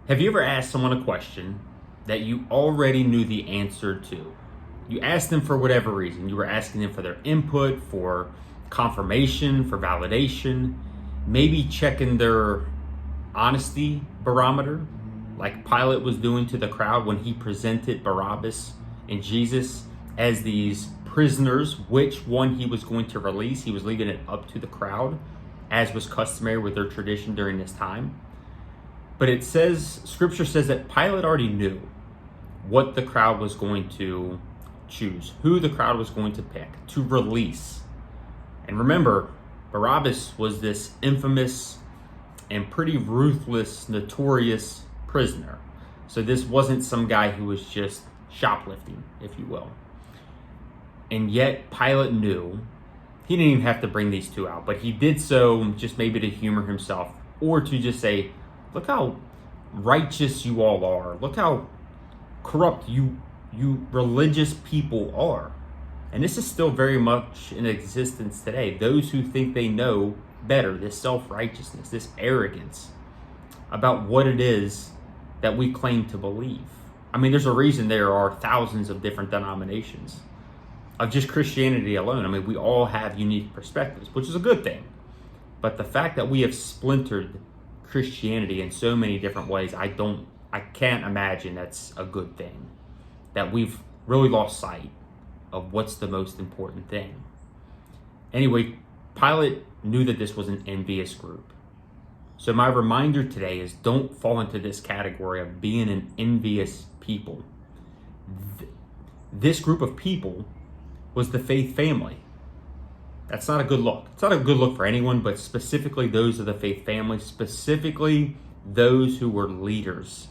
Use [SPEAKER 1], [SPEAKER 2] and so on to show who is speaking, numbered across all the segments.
[SPEAKER 1] Have you ever asked someone a question that you already knew the answer to? You asked them for whatever reason. You were asking them for their input, for confirmation, for validation, maybe checking their honesty barometer, like Pilate was doing to the crowd when he presented Barabbas and Jesus as these prisoners, which one he was going to release. He was leaving it up to the crowd, as was customary with their tradition during this time. But Scripture says that Pilate already knew what the crowd was going to choose, who the crowd was going to pick to release. And remember, Barabbas was this infamous and pretty ruthless, notorious prisoner. So this wasn't some guy who was just shoplifting, if you will. And yet Pilate knew. He didn't even have to bring these two out, but he did so just maybe to humor himself, or to just say, look how righteous you all are. Look how corrupt you religious people are. And this is still very much in existence today. Those who think they know better, this self-righteousness, this arrogance about what it is that we claim to believe. I mean, there's a reason there are thousands of different denominations of just Christianity alone. I mean, we all have unique perspectives, which is a good thing. But the fact that we have splintered Christianity in so many different ways, I can't imagine that's a good thing. That we've really lost sight of what's the most important thing. Anyway, Pilate knew that this was an envious group. So my reminder today is, don't fall into this category of being an envious people. This group of people was the faith family. That's not a good look. It's not a good look for anyone, but specifically those of the faith family, specifically those who were leaders.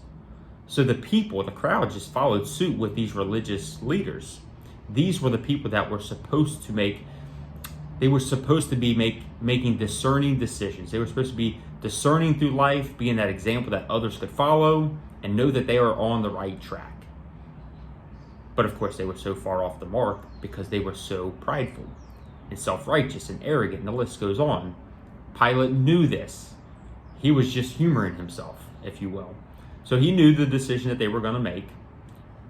[SPEAKER 1] So the people, the crowd, just followed suit with these religious leaders. These were the people that were supposed to be making discerning decisions. They were supposed to be discerning through life, being that example that others could follow and know that they are on the right track. But of course, they were so far off the mark because they were so prideful and self-righteous and arrogant, and the list goes on. Pilate knew this. He was just humoring himself, if you will. So he knew the decision that they were going to make,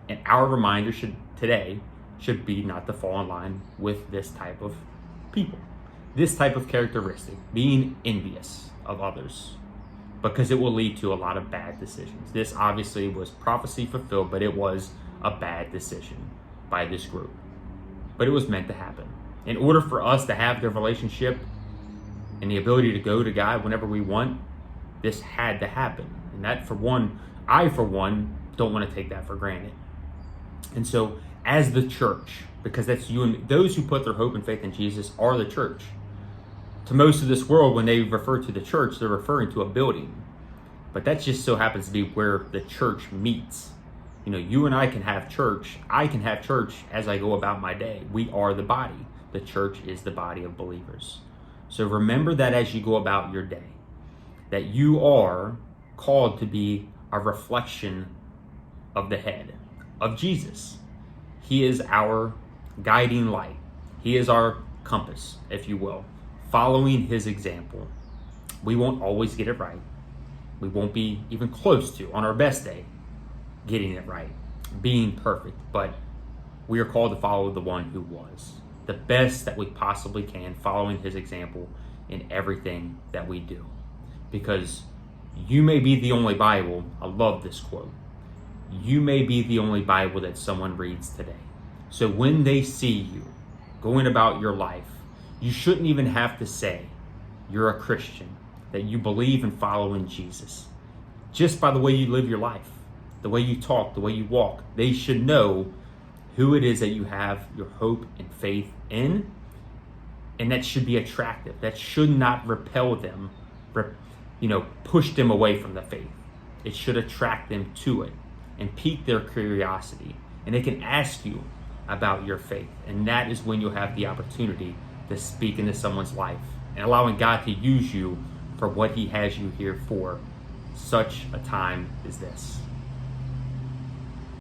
[SPEAKER 1] and our reminder today should be not to fall in line with this type of people, this type of characteristic, being envious of others, because it will lead to a lot of bad decisions. This obviously was prophecy fulfilled, but it was a bad decision by this group. But it was meant to happen. In order for us to have the relationship and the ability to go to God whenever we want, this had to happen. And that, for one, I, for one, don't want to take that for granted. And so, as the church, because that's you and me, those who put their hope and faith in Jesus are the church. To most of this world, when they refer to the church, they're referring to a building. But that just so happens to be where the church meets. You know, you and I can have church. I can have church as I go about my day. We are the body. The church is the body of believers. So remember that as you go about your day, that you are called to be a reflection of the head, of Jesus. He is our guiding light. He is our compass, if you will, following his example. We won't always get it right. We won't be even close to, on our best day, getting it right, being perfect. But we are called to follow the one who was the best that we possibly can, following his example in everything that we do. Because you may be the only Bible, I love this quote, you may be the only Bible that someone reads today. So when they see you going about your life, you shouldn't even have to say you're a Christian, that you believe and follow in Jesus. Just by the way you live your life, the way you talk, the way you walk, they should know who it is that you have your hope and faith in. And that should be attractive. That should not repel them, push them away from the faith. It should attract them to it and pique their curiosity. And they can ask you about your faith. And that is when you'll have the opportunity to speak into someone's life and allowing God to use you for what he has you here for, such a time as this.